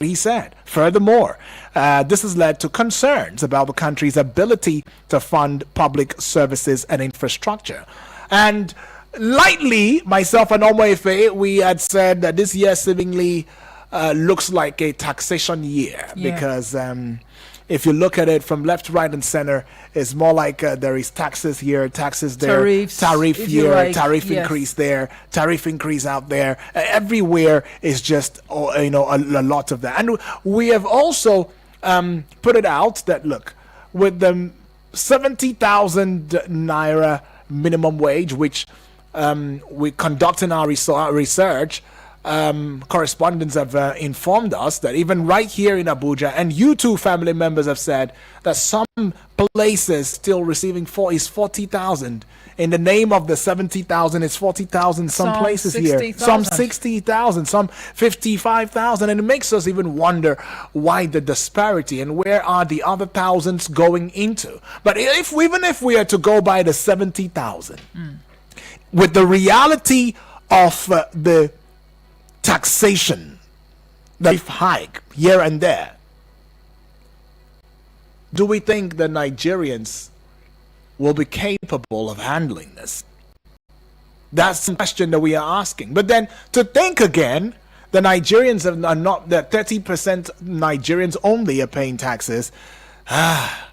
he said. Furthermore, this has led to concerns about the country's ability to fund public services and infrastructure. And lightly, myself and Omoefe, we had said that this year seemingly looks like a taxation year because if you look at it from left, right, and center, it's more like there is taxes here, taxes there, tariff here, tariff increase there, tariff increase out there. Everywhere is just a lot of that. And we have also put it out that, look, with the 70,000 naira minimum wage, which we conduct in our research, correspondents have informed us that even right here in Abuja, and you two family members have said that some places still receiving 40,000 in the name of the 70,000. It's 40,000 some places 60, here, 000. Some 60,000, some 55,000, and it makes us even wonder why the disparity and where are the other thousands going into. But even if we are to go by the 70,000, with the reality of the taxation, the hike here and there, do we think the Nigerians will be capable of handling this? That's the question that we are asking. But then to think again, the Nigerians are not, that 30% Nigerians only are paying taxes. I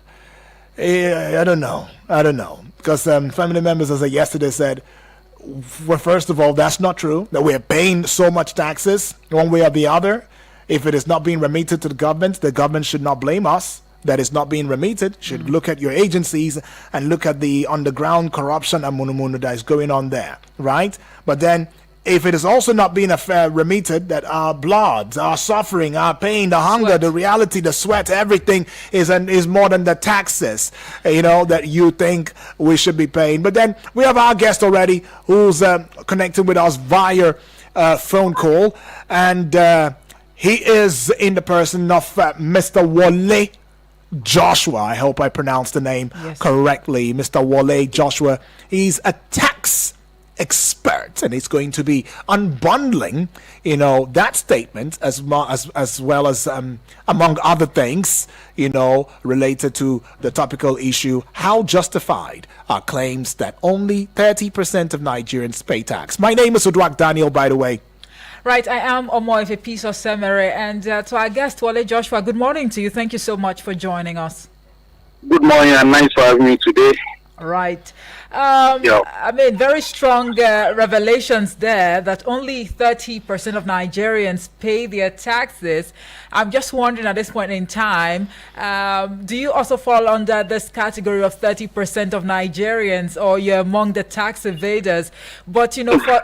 don't know. Because family members, as I yesterday said, well, first of all, that's not true, that we're paying so much taxes one way or the other. If it is not being remitted to the government should not blame us that is not being remitted. Should look at your agencies and look at the underground corruption and munumunu that is going on there, right? But then if it is also not being remitted, that our blood, our suffering, our pain, the hunger, the reality, the sweat, everything is more than the taxes, that you think we should be paying. But then we have our guest already who's connected with us via phone call, and he is in the person of Mr. Wole Joshua. I hope I pronounced the name correctly. Mr. Wole Joshua. He's a tax expert, and he's going to be unbundling that statement as well as among other things related to the topical issue. How justified are claims that only 30% of Nigerians pay tax? My name is Udwak Daniel, by the way. Right, I am Omoefe Piso Semere, and to our guest Wole Joshua, good morning to you. Thank you so much for joining us. Good morning, and nice for having me today. Right. I mean, very strong revelations there that only 30% of Nigerians pay their taxes. I'm just wondering at this point in time, do you also fall under this category of 30% of Nigerians, or you're among the tax evaders? But,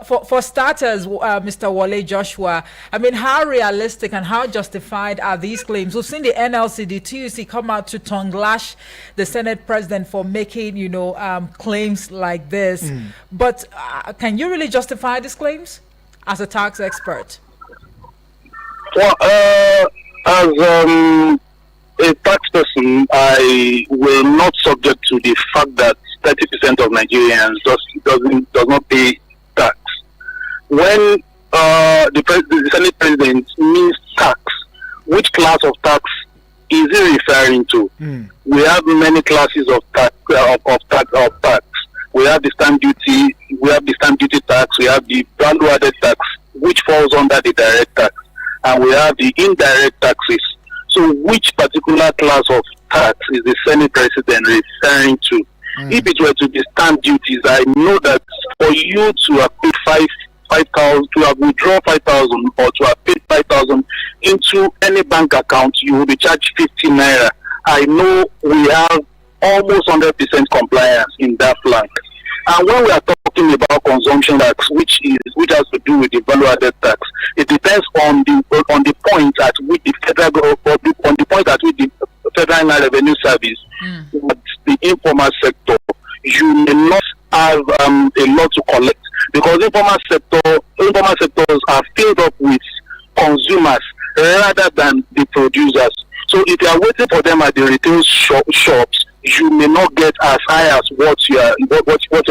for starters, Mr. Wole Joshua, I mean, how realistic and how justified are these claims? We've seen the NLC, the TUC come out to tongue lash the Senate president for making, claims like this. But can you really justify these claims as a tax expert? Well, as a tax person, I will not subject to the fact that 30% of Nigerians does not pay tax. When the Senate president means tax, which class of tax is he referring to? We have many classes of tax. We have the stamp duty. We have the stamp duty tax. We have the value-added tax, which falls under the direct tax, and we have the indirect taxes. So, which particular class of tax is the Senate president referring to? If it were to be stamp duties, I know that for you to have paid 5,000, to have withdrawn 5,000, or to have paid 5,000 into any bank account, you will be charged 50 naira. I know we have almost 100% compliance in that flank. And when we are talking about consumption tax, which has to do with the value-added tax, it depends on the point at which the Federal Inland Revenue Service, the informal sector, you may not have a lot to collect, because informal sectors are filled up with consumers rather than the producers. So if you are waiting for them at the retail shops, you may not get as high as what you are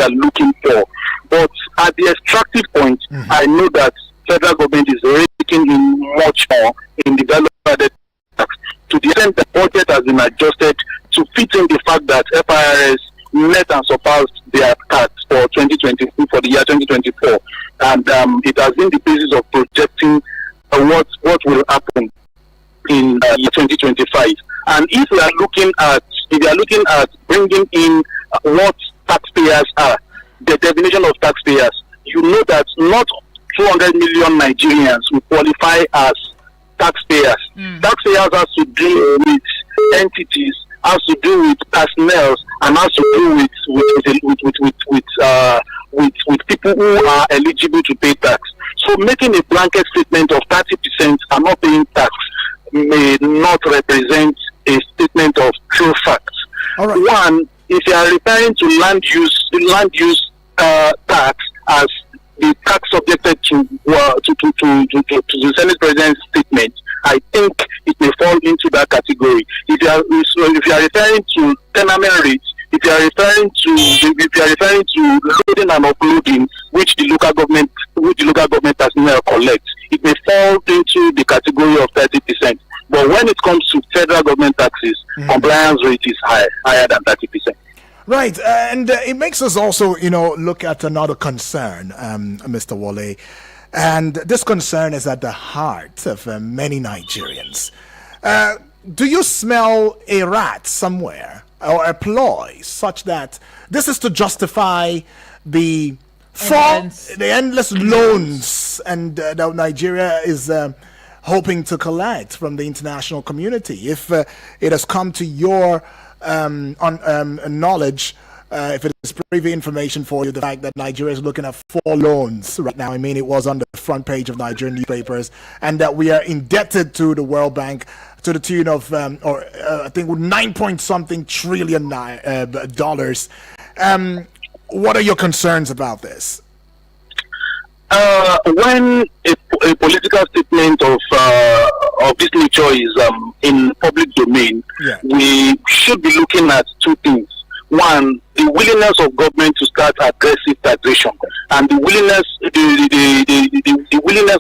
looking for. But at the extractive point, I know that federal government is raking in much more in the fact that FIRS met and surpassed their tax for 2022 for the year 2024, and it has been the basis of projecting what will happen in year 2025. And if you are looking at bringing in what taxpayers are, the definition of taxpayers, you know that not 200 million Nigerians will qualify as taxpayers. Taxpayers has to do with entities, has to do with personnel, and has to do with people who are eligible to pay tax. So making a blanket statement of 30% are not paying tax may not represent a statement of true facts. All right. One, if you are referring to land use tax as the tax subjected to the Senate President's statement, I think it may fall into that category. If you are referring to tenement rates, if you are referring to loading and uploading, which the local government personnel collects, it may fall into the category of 30%. But when it comes to federal government taxes, compliance rate is higher than 30%. Right, and it makes us also, look at another concern, Mr. Wale, and this concern is at the heart of many Nigerians. Do you smell a rat somewhere or a ploy such that this is to justify the endless loans and that Nigeria is hoping to collect from the international community? If it has come to your knowledge, if it is privy information for you, the fact that Nigeria is looking at 4 loans right now. I mean, it was on the front page of Nigerian newspapers, and that we are indebted to the World Bank to the tune of, I think, 9 trillion dollars. What are your concerns about this? When a political statement of this nature is in public domain, we should be looking at 2 things. One, the willingness of government to start aggressive taxation, and the willingness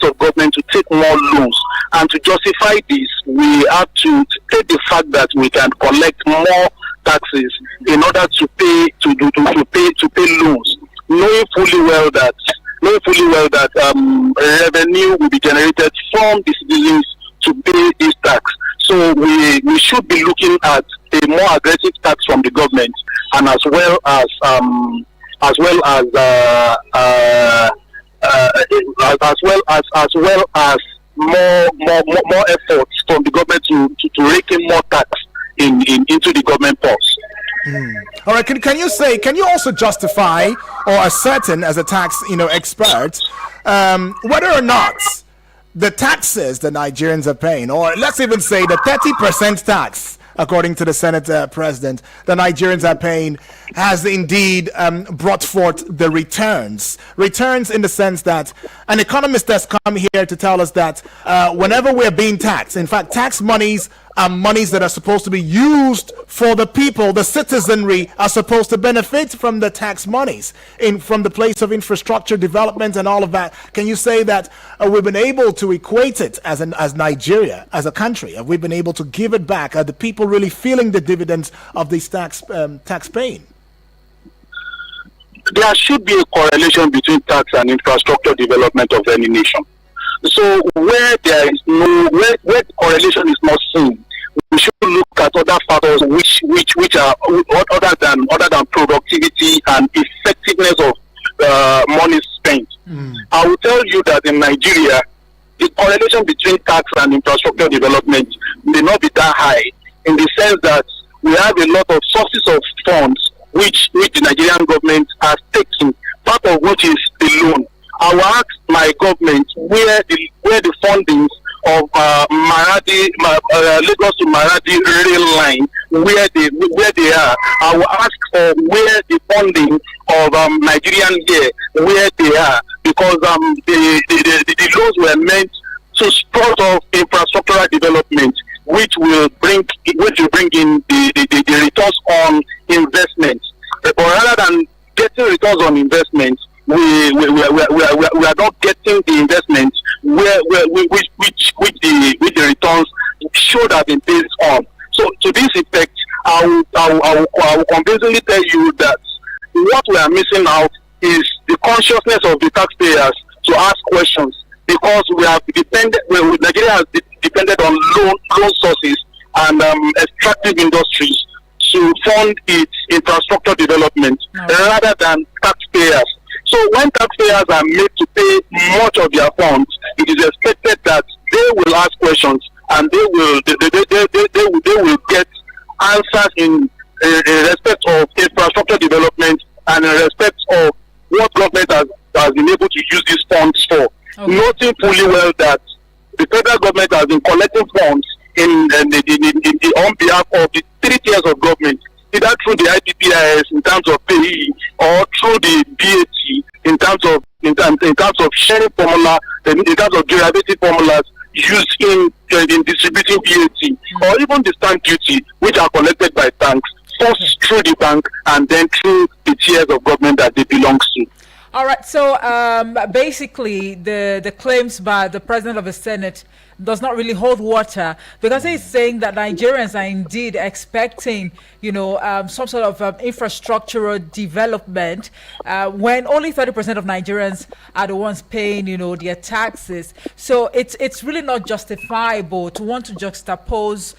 of government to take more loans. And to justify this, we have to take the fact that we can collect more taxes in order to pay loans, knowing fully well that revenue will be generated from the citizens to pay this tax. So we should be looking at a more aggressive tax from the government, and as well as more efforts from the government to rake in more tax into the government purse. All right. Can you also justify or ascertain as a tax expert whether or not the taxes the Nigerians are paying, or let's even say the 30% tax, according to the Senate President, the Nigerians are paying, has indeed brought forth the returns. Returns in the sense that an economist has come here to tell us that whenever we're being taxed, in fact, tax monies are monies that are supposed to be used for the people. The citizenry are supposed to benefit from the tax monies from the place of infrastructure development and all of that. Can you say that we've been able to equate it as Nigeria, as a country? Have we been able to give it back? Are the people really feeling the dividends of this tax paying? There should be a correlation between tax and infrastructure development of any nation. So where where correlation is not seen, we should look at other factors which are other than productivity and effectiveness of money spent. I will tell you that in Nigeria, the correlation between tax and infrastructure development may not be that high, in the sense that we have a lot of sources of funds which the Nigerian government has taken, part of which is the loan. I will ask my government where the fundings of Lagos to Maradi rail line, where they are. I will ask for where the funding of Nigerian Air, where they are, because the loans were meant to support of infrastructural development, which will bring in the returns on investment. But rather than getting returns on investment, we are not getting the investment which the returns should have been based on. So to this effect, I will convincingly tell you that what we are missing out is the consciousness of the taxpayers to ask questions, because Nigeria has depended on loan sources and extractive industries to fund its infrastructure development rather than taxpayers. So when taxpayers are made to pay much of their funds, it is expected that they will ask questions and they will get answers in respect of infrastructure development and in respect of what government has been able to use these funds for. Okay. Noting fully well that the federal government has been collecting funds on behalf of the 3 tiers of government, either through the IPPIS in terms of payee or through the BAT in terms of sharing formula, in terms of derivative formulas used in distributing BAT, or even the stamp duty, which are collected by banks, first through the bank and then through the tiers of government that they belong to. All right. So basically, the claims by the president of the Senate does not really hold water, because he's saying that Nigerians are indeed expecting, some sort of infrastructural development when only 30% of Nigerians are the ones paying, their taxes. So it's really not justifiable to want to juxtapose,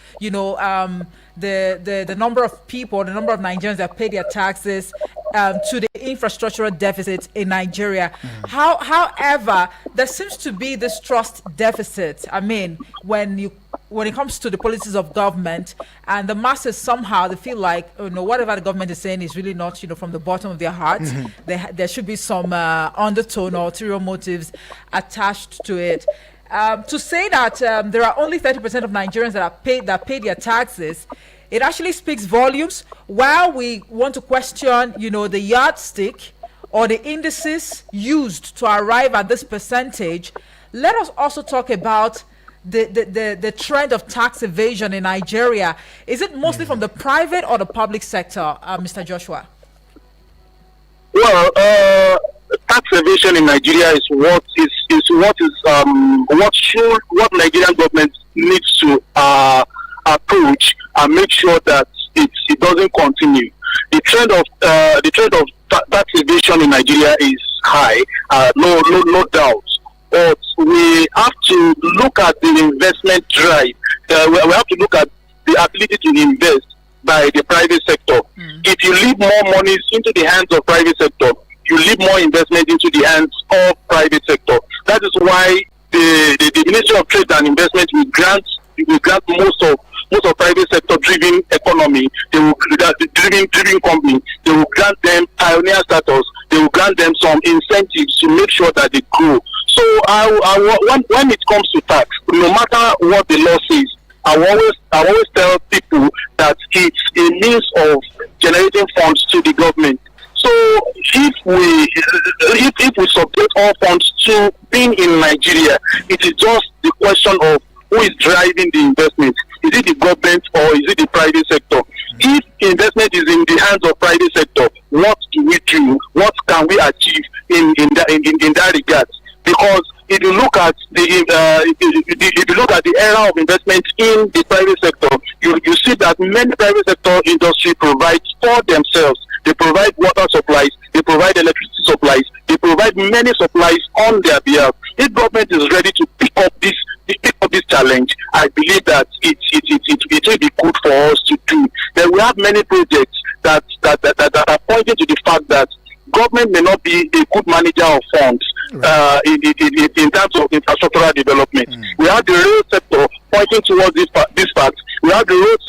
the number of people, the number of Nigerians that pay their taxes to the infrastructural deficit in Nigeria. However, there seems to be this trust deficit. I mean, when it comes to the policies of government, and the masses somehow they feel like whatever the government is saying is really not from the bottom of their hearts. There should be some undertone or ulterior motives attached to it. To say that there are only 30% of Nigerians that pay their taxes, it actually speaks volumes. While we want to question, the yardstick or the indices used to arrive at this percentage, let us also talk about the trend of tax evasion in Nigeria. Is it mostly from the private or the public sector, Mr. Joshua? Well, tax evasion in Nigeria is what Nigerian government needs to approach and make sure that it doesn't continue. The trend of tax evasion in Nigeria is high, no doubt. But we have to look at the investment drive. We have to look at the ability to invest by the private sector. If you leave more money into the hands of private sector, you leave more investment into the hands of private sector. That is why the Ministry of Trade and Investment will grant most of private sector driven economy. They will driven company. They will grant them pioneer status. They will grant them some incentives to make sure that they grow. So when it comes to tax, no matter what the law says, I always tell people that it's a means of generating funds to the government. So if we subject all funds to being in Nigeria, it is just the question of who is driving the investment. Is it the government or is it the private sector? If investment is in the hands of private sector, what do we do? What can we achieve in that regard? Because if you look at the era of investment in the private sector, you see that many private sector industry provides for themselves. They provide water supplies, they provide electricity supplies, they provide many supplies on their behalf. If government is ready to pick up this challenge, I believe that it will be good for us to do. Then we have many projects that are pointing to the fact that government may not be a good manager of funds in terms of infrastructural development. We have the rail sector pointing towards this fact. We have the road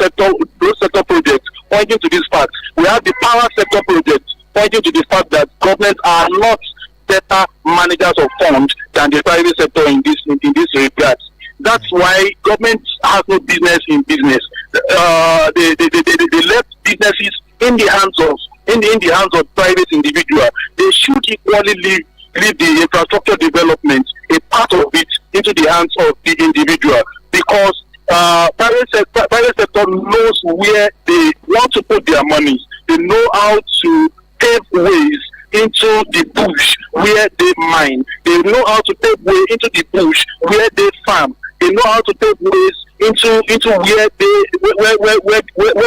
sector projects pointing to this fact. We have the power sector projects pointing to the fact that governments are not better managers of funds than the private sector in this regard. That's why government has no business in business. They left businesses in the hands of private individuals. They should equally leave the infrastructure development, a part of it, into the hands of the individual, because private sector knows where they want to put their money. They know how to pave ways into the bush where they mine. They know how to pave way into the bush where they farm. They know how to pave ways into where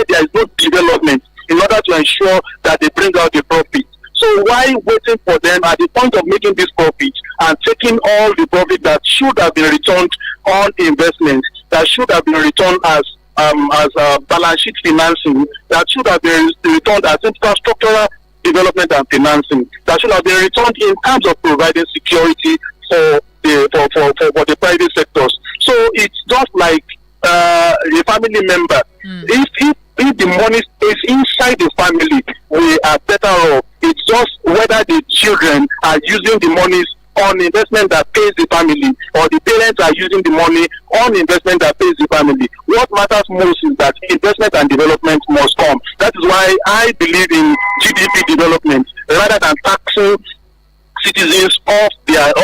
there is no development in order to ensure that they bring out the profit. So why waiting for them at the point of making this profit and taking all the profit that should have been returned on investments, that should have been returned as balance sheet financing, that should have been returned as infrastructural development and financing, that should have been returned in terms of providing security for the private sectors. So it's just like a family member. If the money stays inside the family, we are better off. It's just whether the children are using the monies on investment that pays the family, or the parents are using the money on investment that pays the family. What matters most is that investment and development must come. That is why I believe in GDP development rather than taxing citizens off their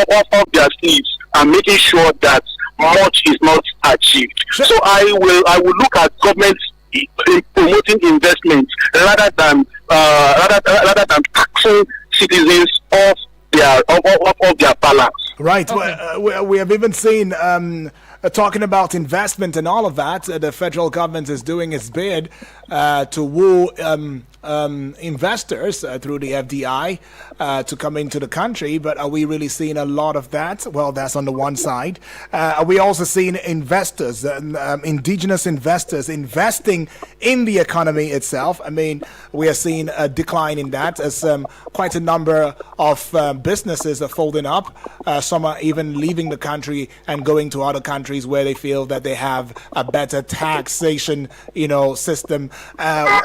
sleeves and making sure that much is not achieved. So I will look at governments in promoting investments rather than taxing citizens off their balance. Right. Okay. We have even seen talking about investment and all of that. The federal government is doing its bid to woo investors through the FDI to come into the country. But are we really seeing a lot of that? Well, that's on the one side. Are we also seeing investors, indigenous investors, investing in the economy itself? I mean, we are seeing a decline in that as quite a number of businesses are folding up. Some are even leaving the country and going to other countries where they feel that they have a better taxation, system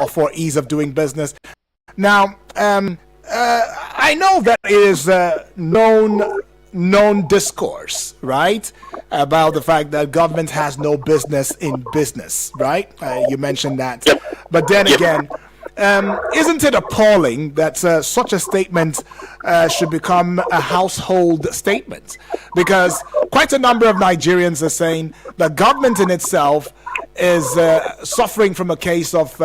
for ease of doing business. Now, I know that it is known discourse, right, about the fact that government has no business in business, right? You mentioned that. But then again, isn't it appalling that such a statement should become a household statement? Because quite a number of Nigerians are saying the government in itself is suffering from a case of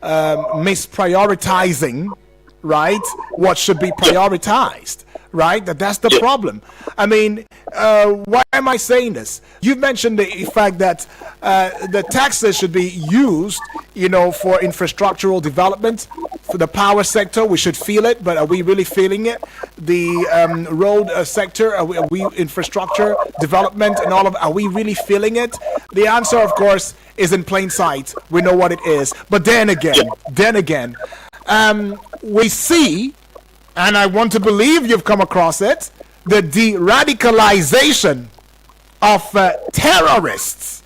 misprioritizing, right, what should be prioritized, right? That's the problem. I mean, why am I saying this? You've mentioned the fact that the taxes should be used, for infrastructural development. For the power sector, we should feel it, but are we really feeling it? The road sector, are we infrastructure development and all of, are we really feeling it? The answer, of course, is in plain sight. We know what it is. But then again, we see, and I want to believe you've come across it, the de-radicalization of terrorists.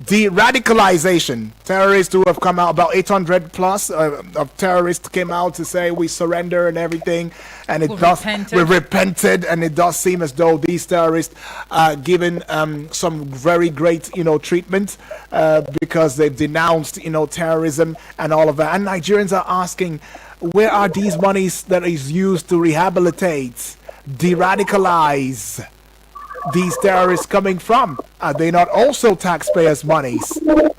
De-radicalization. Terrorists who have come out, about 800 plus of terrorists came out to say we surrender and everything, and we repented, and it does seem as though these terrorists are given some very great treatment because they've denounced terrorism and all of that. And Nigerians are asking, where are these monies that is used to rehabilitate, de-radicalize these terrorists coming from? Are they not also taxpayers' monies? Well,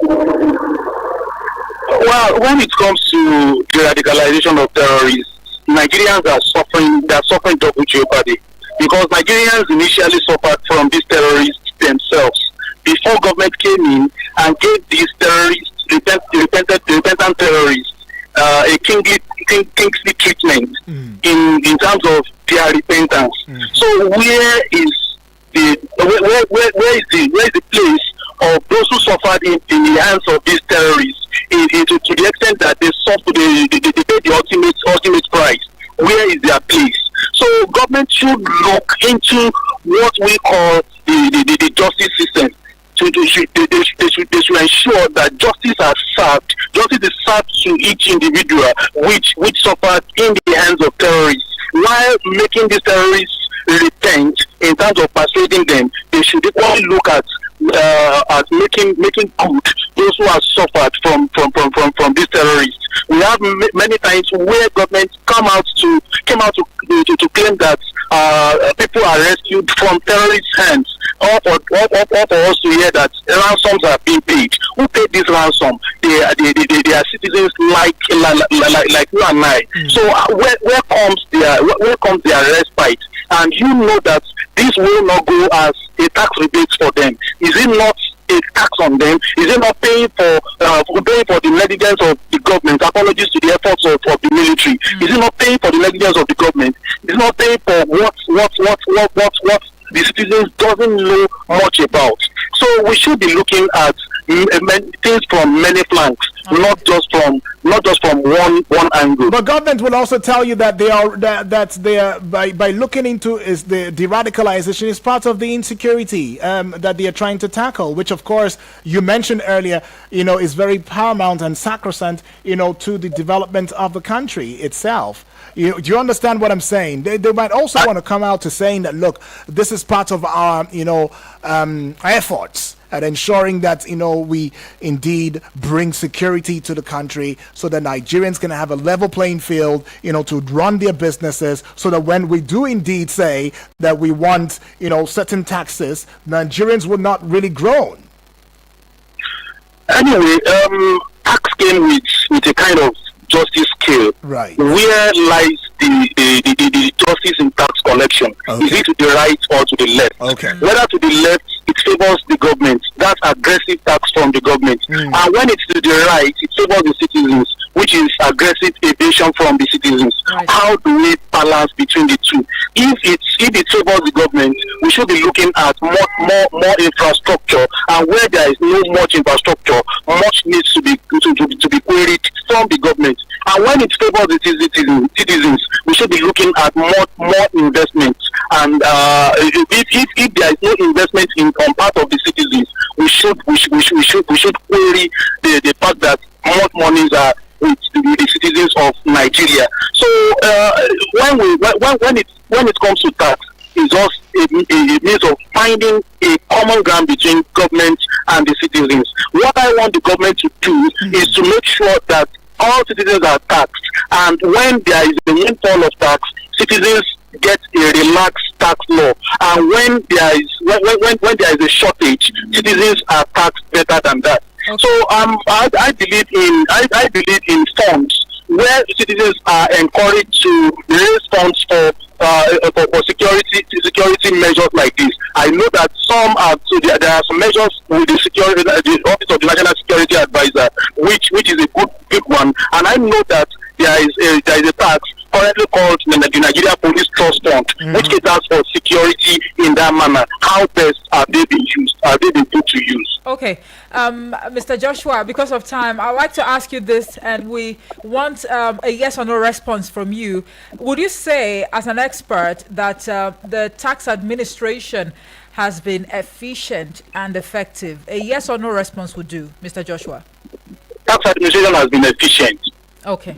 when it comes to the radicalization of terrorists, Nigerians are suffering double jeopardy, because Nigerians initially suffered from these terrorists themselves before government came in and gave these terrorists, repentant terrorists, a kingly treatment in terms of their repentance. So where is the place of those who suffered in the hands of these terrorists, to the extent that they paid the ultimate price? Where is their place? So government should look into what we call the justice system. They should ensure that justice is served to each individual which suffered in the hands of terrorists, while making these terrorists repent in terms of persuading them. They should equally look at making good those who have suffered from these terrorists. We have many times where governments came out to claim that people are rescued from terrorists' hands, or for us to hear that ransoms are being paid. Who paid this ransom? They are citizens like you and I. So where comes their respite? And you know that this will not go as a tax rebate for them. Is it not a tax on them? Is it not paying for the negligence of the government? government, apologies to the efforts of the military. Is it not paying for the negligence of the government? Is it not paying for what the citizens doesn't know much about? So we should be looking at things from many flanks, not just from one angle. But government will also tell you that they are by looking into is the de-radicalization is part of the insecurity that they are trying to tackle, which of course you mentioned earlier, is very paramount and sacrosanct, to the development of the country itself. Do you understand what I'm saying? They might also want to come out to saying that, look, this is part of our efforts at ensuring that we indeed bring security to the country, so that Nigerians can have a level playing field, to run their businesses, so that when we do indeed say that we want certain taxes, Nigerians will not really groan. Anyway, tax came with a kind of justice scale. Right. Where lies the justice in tax collection? Okay. Is it to the right or to the left? Okay. Whether to the left, it favors the government. That's aggressive tax from the government. And when it's to the right, it favors the citizens, which is aggressive evasion from the citizens. Right. How do we balance between the two? If it favors the government, we should be looking at more infrastructure, and where there is no much infrastructure, much needs to be queried from the government. And when it favors the citizens, we should be looking at more investment. And if there is no investment on part of the citizens, we should query the fact that more monies are with the citizens of Nigeria. So when it comes to tax, it's just a means of finding a common ground between government and the citizens. What I want the government to do is to make sure that all citizens are taxed, and when there is a windfall of tax, citizens get a relaxed tax law, and when there is a shortage, citizens are taxed better than that. Okay. So I believe in funds where citizens are encouraged to raise funds for security measures like this. I know that there are some measures with the Office of the National Security Advisor, which is a good one, and I know that there is a tax currently called the Nigeria Police Trust Fund, which caters for security in that manner. How best are they being used? Are they being put to use? Okay, Mr. Joshua, because of time, I'd like to ask you this, and we want a yes or no response from you. Would you say, as an expert, that the tax administration has been efficient and effective? A yes or no response would do, Mr. Joshua. Tax administration has been efficient. Okay.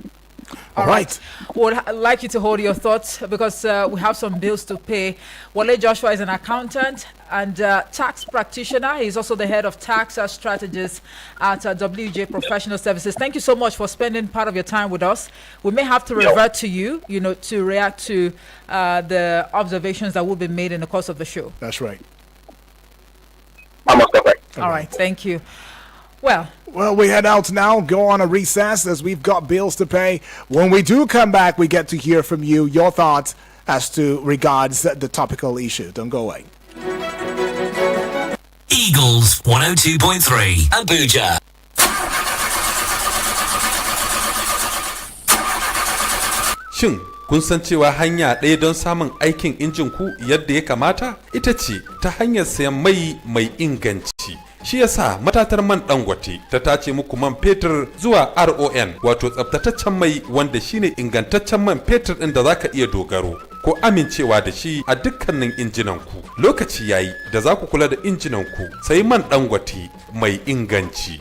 All right. Would like you to hold your thoughts, because we have some bills to pay. Wale Joshua is an accountant and tax practitioner. He's also the head of tax strategies at WJ Professional Services. Thank you so much for spending part of your time with us. We may have to revert to you, to react to the observations that will be made in the course of the show. That's right. I'm okay. All right. Thank you. Well, we head out now, go on a recess as we've got bills to pay. When we do come back, we get to hear from you, your thoughts as to regards the topical issue. Don't go away. Eagles 102.3 Abuja. Shin kun san cewa hanya ɗaya don samun aikin injin ku yadda ya kamata ita ce ta hanyar sayan mai inganci. Shi yasa matatar man Dangote ta tace muku man fetur zuwa RON, wato tsaftataccen mai wanda shine ingantaccen man fetur ɗin da zaka iya dogaro ko amincewa da shi a dukkanin injinan ku. Lokaci yayi da za ku kula da injinan ku, sai man Dangote mai inganci.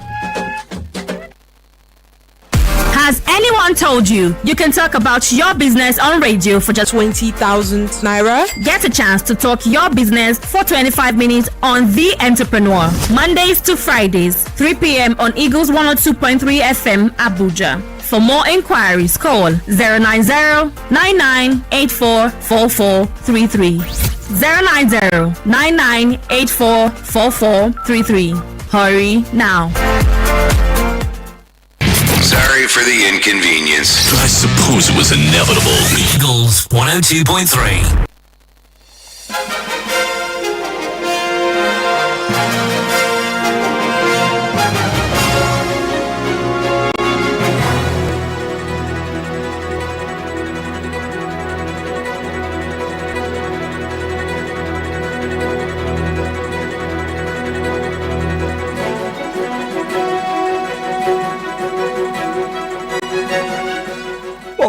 Has anyone told you you can talk about your business on radio for just 20,000 naira? Get a chance to talk your business for 25 minutes on The Entrepreneur. Mondays to Fridays, 3 p.m. on Eagles 102.3 FM, Abuja. For more inquiries, call 090-9984-4433. 090-9984-4433. Hurry now. Sorry for the inconvenience. I suppose it was inevitable. Eagles 102.3.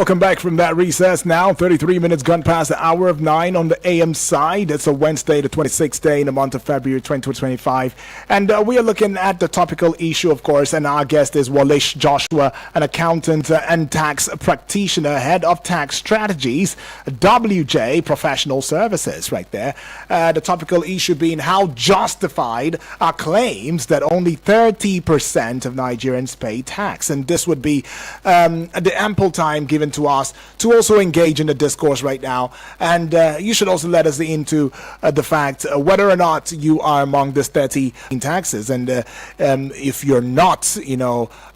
welcome back from that recess now. 33 minutes gone past the hour of 9 on the AM side. It's a Wednesday, the 26th day in the month of February 2025. And we are looking at the topical issue, of course, and our guest is Walish Joshua, an accountant and tax practitioner, head of tax strategies, WJ Professional Services, right there. The topical issue being how justified are claims that only 30% of Nigerians pay tax. And this would be the ample time given to us to also engage in the discourse right now. And you should also let us into the fact whether or not you are among this 30 in taxes. And if you're not,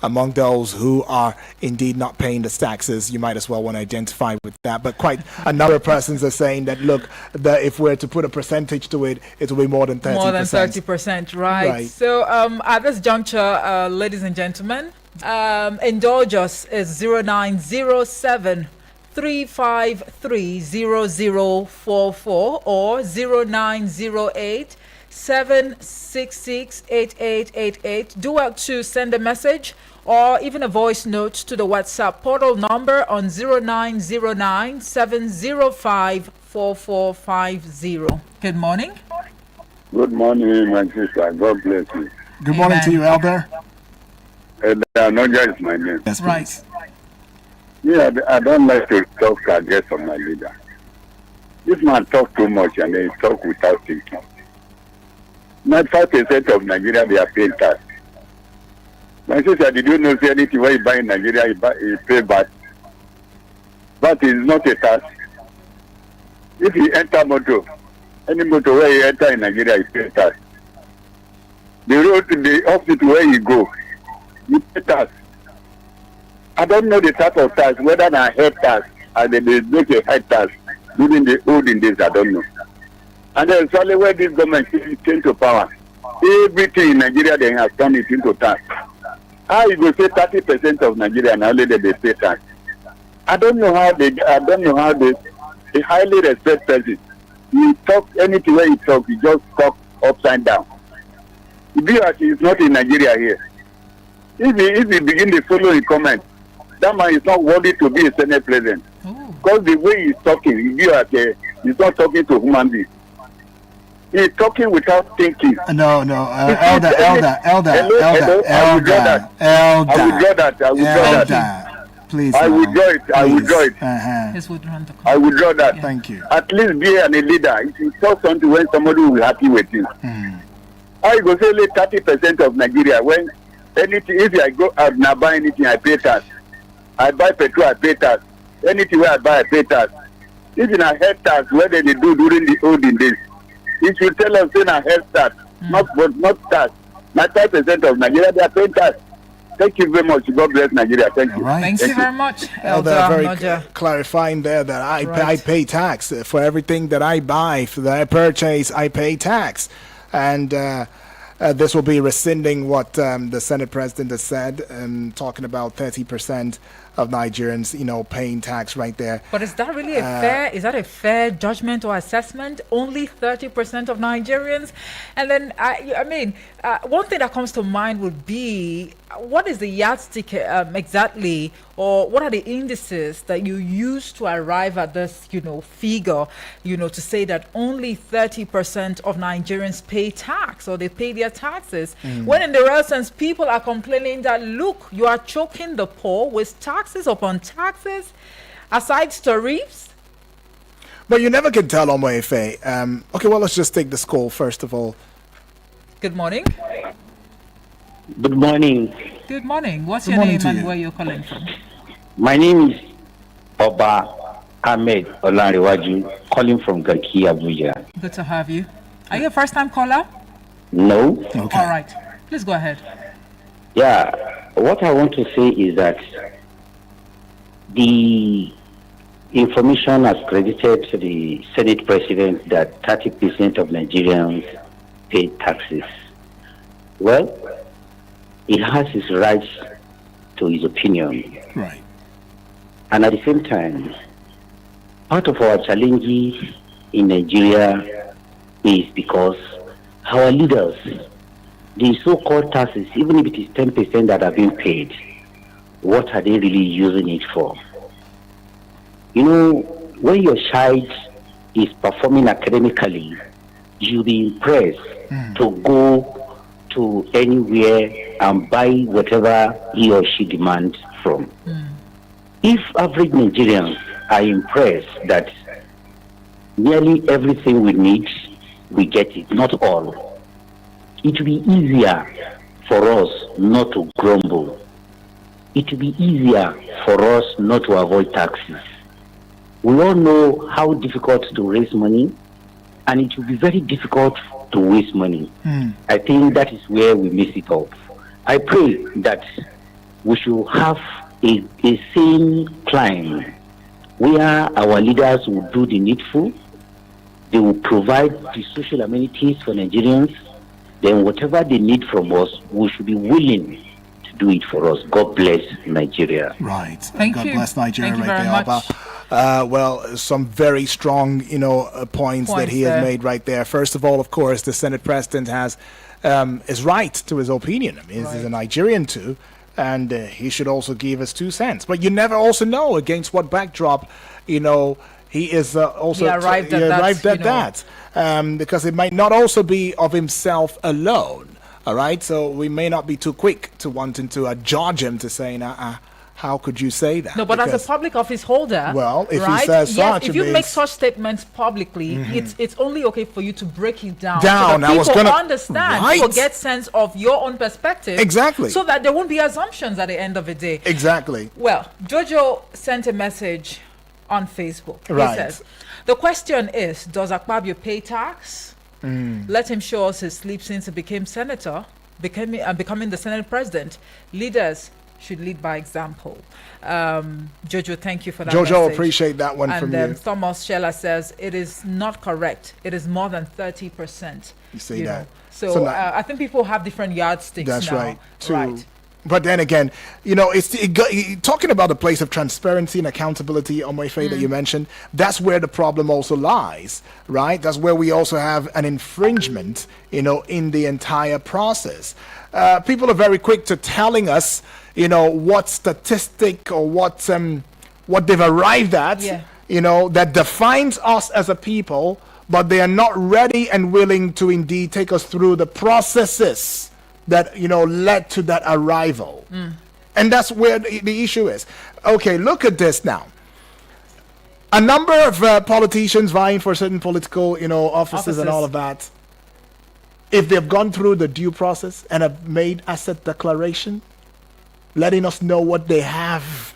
among those who are indeed not paying the taxes, you might as well want to identify with that. But quite a number of persons are saying that, look, that if we're to put a percentage to it, it will be more than 30%. More than 30%, right. So at this juncture, ladies and gentlemen, indulge us is 0907 353 0044 or 0908 766 8888. Do well to send a message or even a voice note to the WhatsApp portal number on 0909 705 4450. Good morning. Good morning, my sister. God bless you. Good morning to you, Elder. Noja is my name. Yes, right. Yeah, I don't like to talk against my leader. This man talk too much and he talk without thinking. 95% of Nigeria, they are paying tax. My sister, did you know anything when you buy in Nigeria, you pay VAT? VAT is not a tax. If you enter motor, any motor where you enter in Nigeria, you pay tax. The road to the hospital where you go, you pay tax. I don't know the type of tax, whether they head tax and they make a high tax during the olden days, I don't know. And then suddenly when this government came to power, everything in Nigeria they have turned it into tax. How you go say 30% of Nigeria now they pay tax? I don't know how they highly respect person. You talk anything where you talk, you just talk upside down. The is not in Nigeria here. If he begin to follow the comment, that man is not worthy to be a Senate president. Because the way he's talking, he's not talking to human beings. He's talking without thinking. No, Elder. I will draw that. Please. I will draw it. I will draw that. Thank you. At least be a leader. If you talk something when somebody will be happy with you. I go say 30% of Nigeria when anything, if I go out and I buy anything, I pay tax. I buy petrol, I pay tax. Anything where I buy, I pay tax. Even a head tax, where they do during the olden days, it will tell us in a head tax, not tax. 95% of Nigeria, they are paying tax. Thank you very much. God bless Nigeria. Thank you. Right. Thank you very much, Elder. Very clarifying there that I pay tax for everything that I buy, for that I purchase, I pay tax. And this will be rescinding what the Senate President has said, talking about 30% of Nigerians, paying tax right there. But is that really a fair judgment or assessment? Only 30% of Nigerians? And then, one thing that comes to mind would be, what is the yardstick exactly, or what are the indices that you use to arrive at this, figure, to say that only 30% of Nigerians pay tax or they pay their taxes? When in the real sense, people are complaining that, look, you are choking the poor with taxes upon taxes, aside tariffs. But you never can tell, Omoefe. Okay, well, let's just take this call first of all. Good morning. Good morning. Good morning. What's your name and where you're calling from? My name is Oba Ahmed Olanrewaju, calling from Garki, Abuja. Good to have you. Are you a first-time caller? No. Okay. All right. Please go ahead. Yeah. What I want to say is that the information has credited to the Senate President that 30% of Nigerians pay taxes. Well, he has his rights to his opinion. Right. And at the same time, part of our challenges in Nigeria is because our leaders, the so-called taxes, even if it is 10% that are being paid, what are they really using it for? You know, when your child is performing academically, you'll be impressed to go to anywhere and buy whatever he or she demands from. If average Nigerians are impressed that nearly everything we need, we get it, not all, it will be easier for us not to grumble. It will be easier for us not to avoid taxes. We all know how difficult to raise money, and it will be very difficult to waste money. I think that is where we miss it off. I pray that we should have a same climb where our leaders will do the needful. They will provide the social amenities for Nigerians. Then whatever they need from us, we should be willing to do it for us. God bless Nigeria. Right. Thank God you. bless Nigeria. Thank you right very there. much. Well, some very strong, points that he has made right there. First of all, of course, the Senate President is right to his opinion. I mean, he's a Nigerian too, and he should also give us 2 cents. But you never also know against what backdrop, he is also He arrived at that. Because it might not also be of himself alone. All right, so we may not be too quick to wanting to judge him to saying, how could you say that? No, but as a public office holder, well, if right? he says yes, such, if you make such statements publicly, it's only okay for you to break it down. Down. So that people understand, right. people get sense of your own perspective. Exactly. So that there won't be assumptions at the end of the day. Exactly. Well, Jojo sent a message on Facebook. Right. He says, the question is, does Akpabio pay tax? Let him show us his sleep since he became senator, becoming the Senate president. Leaders should lead by example. Jojo, thank you for that Jojo, message. appreciate that one from you. And Thomas Scheller says, it is not correct. It is more than 30%. You see that? Know. So I think people have different yardsticks now. That's right. Right. But then again, talking about the place of transparency and accountability on my faith that you mentioned, that's where the problem also lies, right? That's where we also have an infringement, in the entire process. People are very quick to telling us, what statistic or what they've arrived at, that defines us as a people, but they are not ready and willing to indeed take us through the processes that led to that arrival. And that's where the issue is. Okay, look at this now. A number of politicians vying for certain political offices and all of that, if they've gone through the due process and have made asset declaration, letting us know what they have,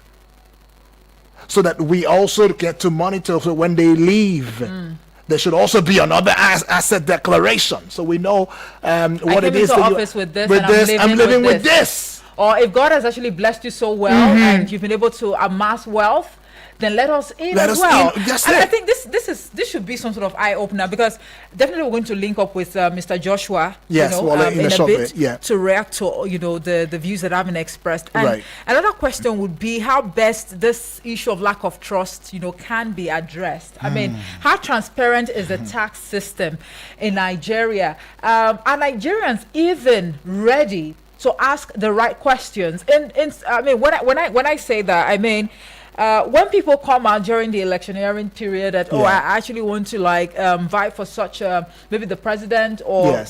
so that we also get to monitor, so when they leave, there should also be another asset declaration, so we know what it is. I came into office with this, I'm living with this. Or if God has actually blessed you so well and you've been able to amass wealth, then let us in as well. I think this should be some sort of eye opener, because definitely we're going to link up with Mr. Joshua. Yes, in a bit, to react to the views that have been expressed. And another question would be how best this issue of lack of trust, can be addressed. I mean, how transparent is the tax system in Nigeria? Are Nigerians even ready to ask the right questions? I mean, when I say that, I mean, when people come out during the electioneering period that, I actually want to vie for such maybe the president or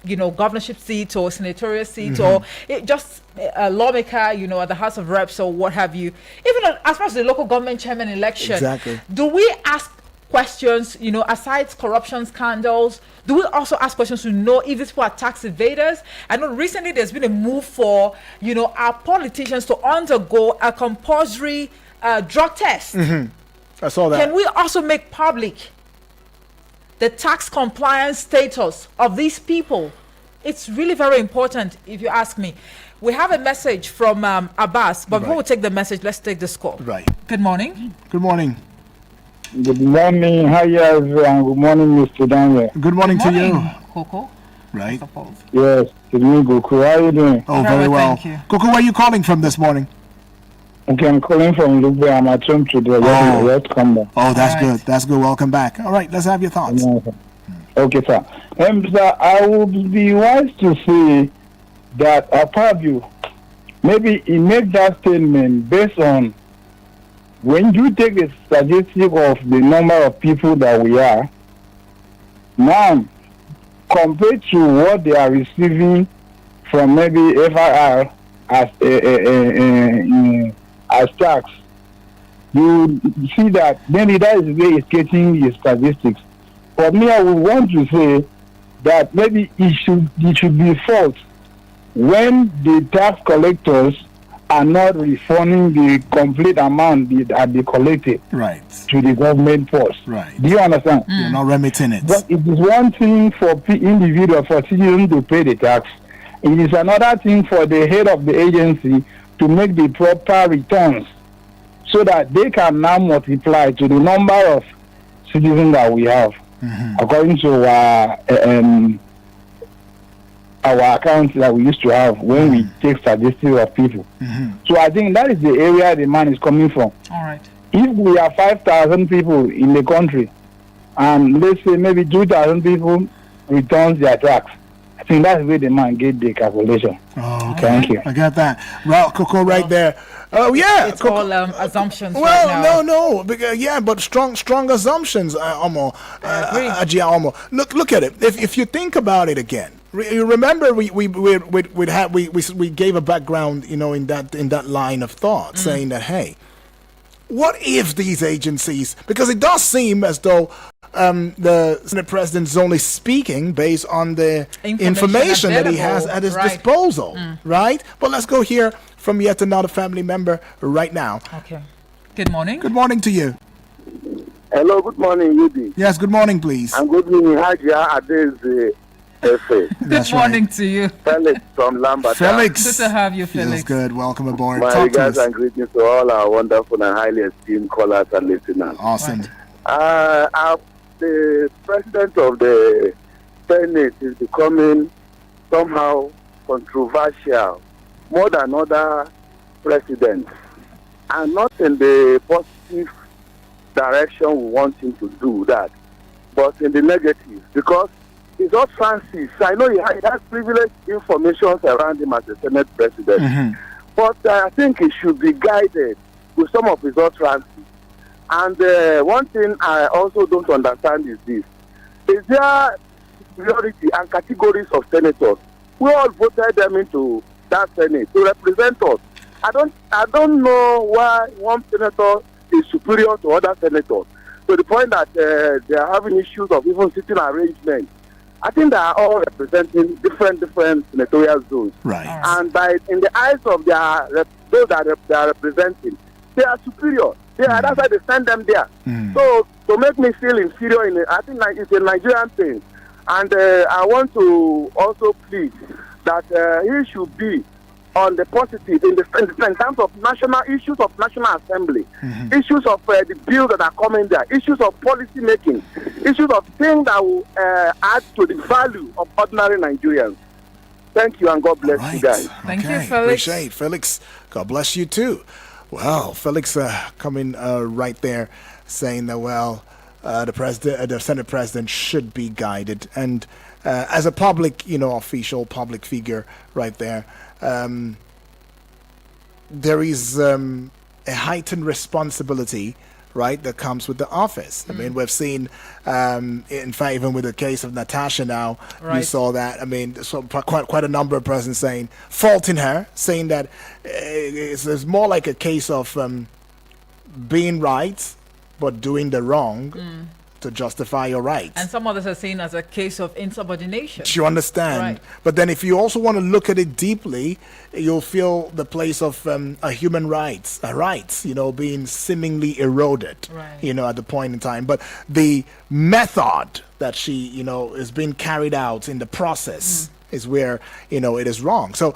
governorship seat or senatorial seat or just a lawmaker, at the House of Reps or what have you. Even as far as the local government chairman election, do we ask questions, aside corruption scandals? Do we also ask questions to know if these people are tax evaders? I know recently there's been a move for, our politicians to undergo a compulsory drug test. I saw that. Can we also make public the tax compliance status of these people? It's really very important, if you ask me. We have a message from Abbas, but before we take the message, let's take this call. Right. Good morning. Good morning. Good morning. How are you, everyone? Good morning, Mr. Daniel. Good morning to you. Coco. Right. Yes, it's me, Goku. How are you doing? Oh, very well. Thank you. Coco, where are you calling from this morning? Okay, I'm calling from Lugbe. I'm at home today. Welcome back. Oh, that's good. That's good. Welcome back. All right, let's have your thoughts. Okay, sir. Sir, I would be wise to say that Akpabio, maybe he made that statement based on when you take a statistic of the number of people that we are, now compared to what they are receiving from maybe FIR as tax, you see that maybe that is where it's getting the statistics. For me, I would want to say that maybe it should be fault when the tax collectors are not refunding the complete amount that they collected to the government post. Right. Do you understand? You're not remitting it. But it is one thing for individuals, for citizens to pay the tax. It is another thing for the head of the agency to make the proper returns so that they can now multiply to the number of citizens that we have, according to our accounts that we used to have when we take statistics of people. So I think that is the area the man is coming from. All right. If we are 5,000 people in the country, and let's say maybe 2,000 people returns their tax, I think that's where the man get the calculation. Oh, okay. Thank you. I got that. Well, Coco, right there. Oh, yeah. It's all assumptions. Well, right now. no. Because, yeah, but strong assumptions, Omo. Ajia Omo. Look at it. If you think about it again, you remember we gave a background, in that line of thought, saying that, hey, what if these agencies, because it does seem as though the Senate President is only speaking based on the information that he has at his disposal, right? But let's go hear from yet another family member right now. Okay. Good morning. Good morning to you. Hello, good morning, Yudi. Yes, good morning, please. And good morning, Hajia Adeze. Good morning to you. Felix from Lambert. Felix. Good to have you, Felix. Feels good. Welcome aboard. My Talk to regards us. and greetings to all our wonderful and highly esteemed callers and listeners. Awesome. The president of the Senate is becoming somehow controversial more than other presidents, and not in the positive direction we want him to do that, but in the negative, because he's not Francis. I know he has privileged information around him as a Senate president, but I think he should be guided with some of his utterances. And one thing I also don't understand is this: is there priority and categories of senators? We all voted them into that Senate to represent us. I don't know why one senator is superior to other senators to the point that they are having issues of even sitting arrangement. I think they are all representing different senatorial zones. Right. And in the eyes of those that they are representing, they are superior. That's why they send them there. So to make me feel inferior, I think it's a Nigerian thing. And I want to also plead that he should be on the positive in terms of national issues of National Assembly, issues of the bills that are coming there, issues of policy making, issues of things that will add to the value of ordinary Nigerians. Thank you, and God bless you guys. Thank you, Felix. Appreciate Felix. God bless you too. Well, Felix coming right there saying that, the Senate President should be guided. And as a public, official, public figure right there, there is a heightened responsibility, right, that comes with the office. I mean, we've seen, in fact, even with the case of Natasha now, you saw that. I mean, so quite a number of persons faulting her, saying that it's more like a case of being right, but doing the wrong to justify your rights. And some others are seen as a case of insubordination. Do you understand? Right. But then if you also want to look at it deeply, you'll feel the place of a human rights, being seemingly eroded, at the point in time. But the method that she, is being carried out in the process is where, it is wrong. So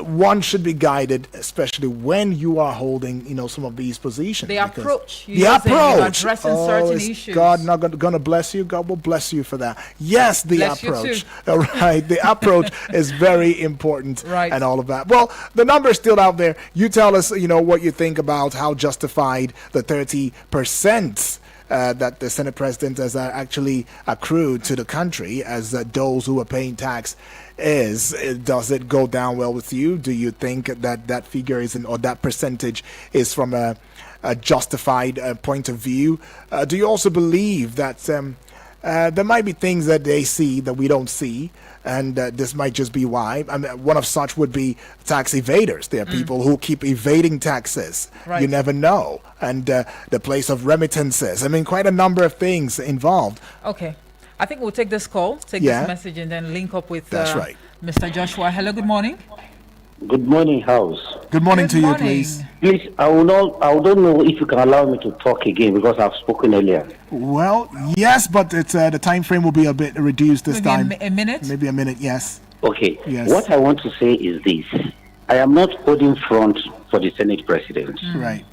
one should be guided, especially when you are holding, some of these positions. The approach. Addressing certain issues. God not going to bless you? God will bless you for that. Yes, the approach. All right. The approach is very important and all of that. Well, the number is still out there. You tell us, what you think about how justified the 30% that the Senate President has actually accrued to the country as those who are paying tax is. Does it go down well with you? Do you think that figure is or that percentage is from a justified point of view? Do you also believe that there might be things that they see that we don't see, and this might just be why? I mean, one of such would be tax evaders. There are people who keep evading taxes. Right. You never know. And the place of remittances. I mean, quite a number of things involved. Okay. I think we'll take this call, take Yeah. this message, and then link up with That's right. Mr. Joshua. Hello, good morning. Good morning, House. Good morning Good to morning. you, please. Please, I don't know if you can allow me to talk again because I've spoken earlier. Well, yes, but it's the time frame will be a bit reduced this Maybe time. a minute? Maybe a minute, yes. Okay. Yes. What I want to say is this. I am not holding front for the Senate President. Right.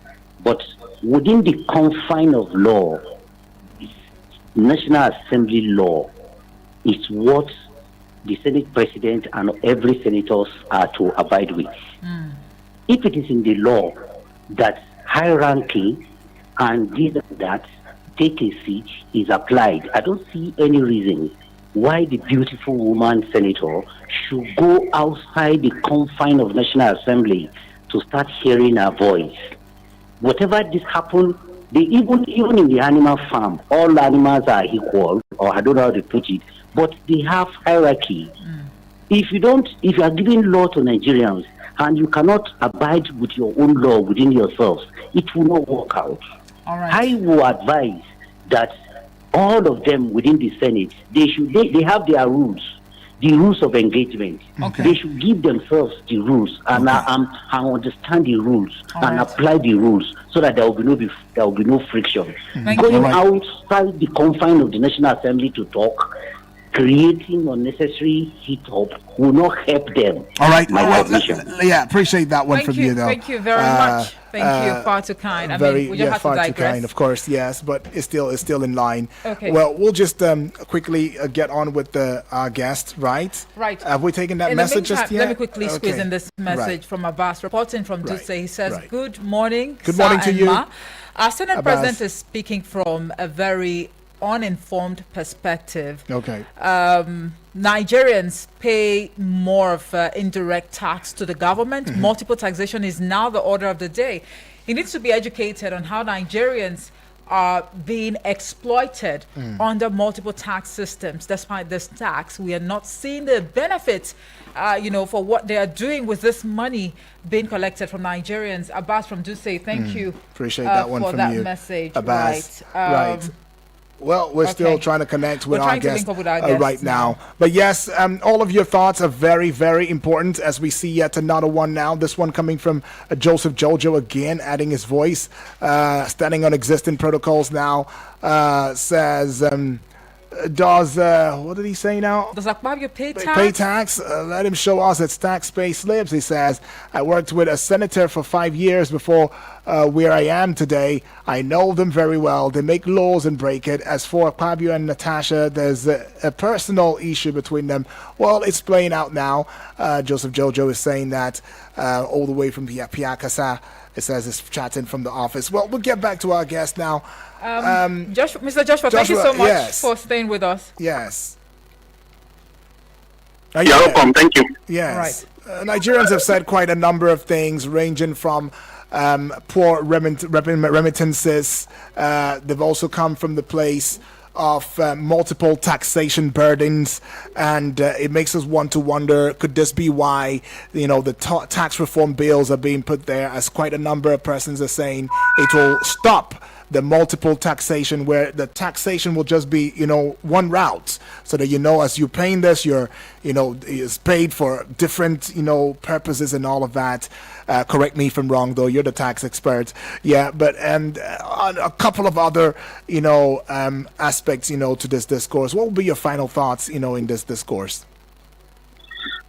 But within the confine of law, National Assembly law is what the Senate President and every senators are to abide with. If it is in the law that high ranking and this and that take a seat is applied, I don't see any reason why the beautiful woman senator should go outside the confine of National Assembly to start hearing her voice. Whatever this happened, they even in the animal farm, all animals are equal, or I don't know how to put it, but they have hierarchy. If you are giving law to Nigerians and you cannot abide with your own law within yourselves, it will not work out. All right. I will advise that all of them within the Senate, they have their rules, the rules of engagement. Okay. They should give themselves the rules and understand the rules All and right. apply the rules so that there will be no friction. Thank Going you. outside the confine of the National Assembly to talk, creating unnecessary heat up will not help them. All right. My Well, submission. yeah, appreciate that one Thank from you. you, though. Thank you very much. Thank you. Far too kind. I mean, we just have to far too digress. kind, of course, yes, but it's still in line. Okay. Well, we'll just quickly get on with our guest, right? Right. Have we taken that In the message just meantime, yet? let me quickly squeeze Okay. in this message Right. from Abbas, reporting from Right. Dutse. He says, Right. good morning, Good sir morning to and you, Ma. Our Senate Abbas. President is speaking from a very uninformed perspective. Okay. Nigerians pay more of indirect tax to the government. Mm-hmm. Multiple taxation is now the order of the day. He needs to be educated on how Nigerians are being exploited under multiple tax systems. Despite this tax, we are not seeing the benefits, for what they are doing with this money being collected from Nigerians. Abbas from Duse, thank you. Appreciate that one for from that you, message. Abbas. Right. Well, we're still okay. trying to connect with We're our trying to guest link up with our guests right now. But yes, all of your thoughts are very, very important as we see yet another one now. This one coming from Joseph Jojo again, adding his voice, standing on existing protocols now, says, does, what did he say now? Does Akpabio pay tax? Pay tax? Let him show us its tax pay slips, he says. I worked with a senator for 5 years before where I am today. I know them very well. They make laws and break it. As for Akpabio and Natasha, there's a personal issue between them. Well, it's playing out now. Joseph Jojo is saying that all the way from Piakasa. It says it's chatting from the office. Well, we'll get back to our guest now. Mr. Joshua, thank you so much yes. for staying with us. Yes. You're welcome. Thank you. Yes. Nigerians have said quite a number of things, ranging from poor remittances. They've also come from the place of multiple taxation burdens, and it makes us want to wonder, could this be why the tax reform bills are being put there, as quite a number of persons are saying it will stop the multiple taxation, where the taxation will just be one route, so that as you're paying this, you're is paid for different purposes and all of that. Correct me if I'm wrong, though, you're the tax expert. Yeah, but and on a couple of other aspects to this discourse. What will be your final thoughts in this discourse?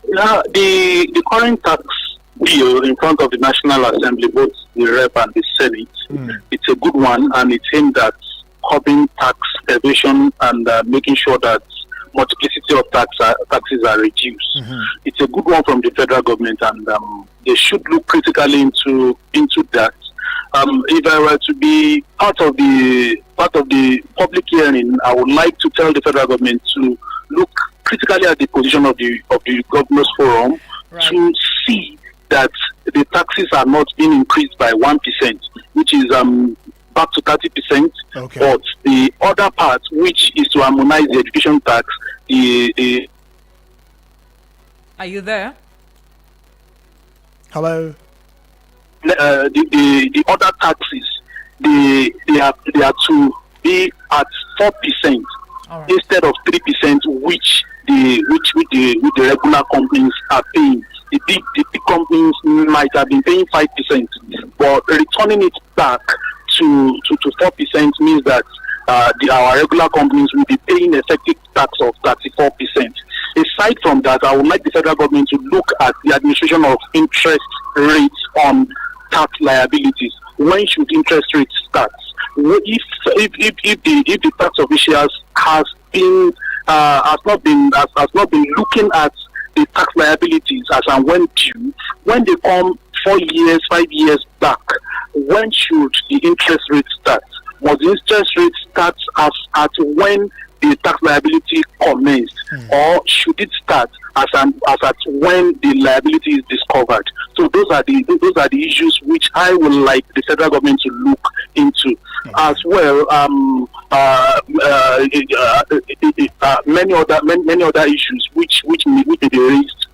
Yeah, the current tax bill in front of the National Assembly, both the Rep and the Senate, it's a good one, and it's aimed at curbing tax evasion and making sure that multiplicity of taxes are reduced. It's a good one from the federal government, and they should look critically into that. if I were to be part of the public hearing, I would like to tell the federal government to look critically at the position of the governors forum to see that the taxes are not being increased by 1%, which is back to 30%. Okay. But the other part, which is to harmonize the education tax, Are you there? Hello. The other taxes, they are to be at 4% instead of 3%, which the regular companies are paying. The big companies might have been paying 5%, but returning it back to 4% means that our regular companies will be paying effective tax of 34%. Aside from that, I would like the federal government to look at the administration of interest rates on tax liabilities. When should interest rates start? If the tax officials has not been looking at the tax liabilities as and when due, when they come 4 years, 5 years back, when should the interest rate start? Must the interest rate start as at when the tax liability commenced, or should it start as at when the liability is discovered? So those are the issues which I would like the federal government to look into. As well, many other issues which may be raised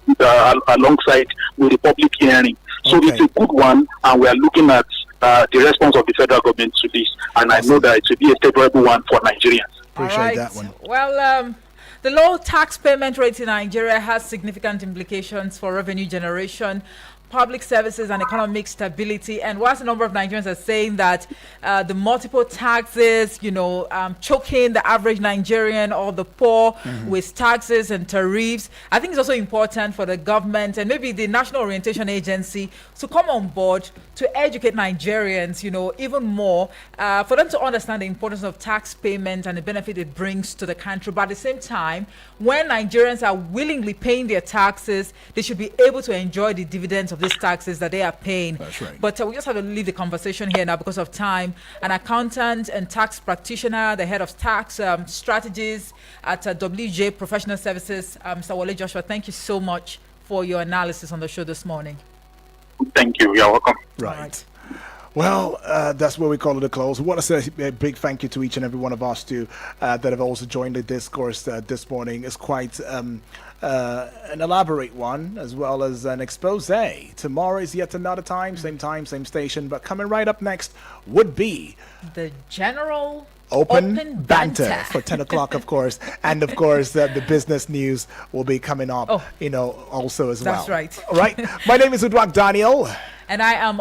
alongside with the public hearing. So it's a good one, and we are looking at the response of the federal government to this, and I know that it will be a favorable one for Nigerians. Appreciate that one. Well, the low tax payment rate in Nigeria has significant implications for revenue generation, public services, and economic stability. And whilst a number of Nigerians are saying that the multiple taxes, choking the average Nigerian or the poor with taxes and tariffs, I think it's also important for the government and maybe the National Orientation Agency to come on board to educate Nigerians, even more, for them to understand the importance of tax payment and the benefit it brings to the country. But at the same time, when Nigerians are willingly paying their taxes, they should be able to enjoy the dividends of these taxes that they are paying. That's right. But we just have to leave the conversation here now because of time. An accountant and tax practitioner, the head of tax strategies at WJ Professional Services, Mr. Wale Joshua, thank you so much for your analysis on the show this morning. Thank you. You're welcome. Right. Well, that's where we call it a close. We want to say a big thank you to each and every one of us too that have also joined the discourse this morning. It's quite an elaborate one as well as an expose. Tomorrow is yet another time, same station. But coming right up next would be the General Open banter for 10 o'clock, of course. And, of course, the business news will be coming up, also as well. That's right. All right. My name is Udwak Daniel. And I am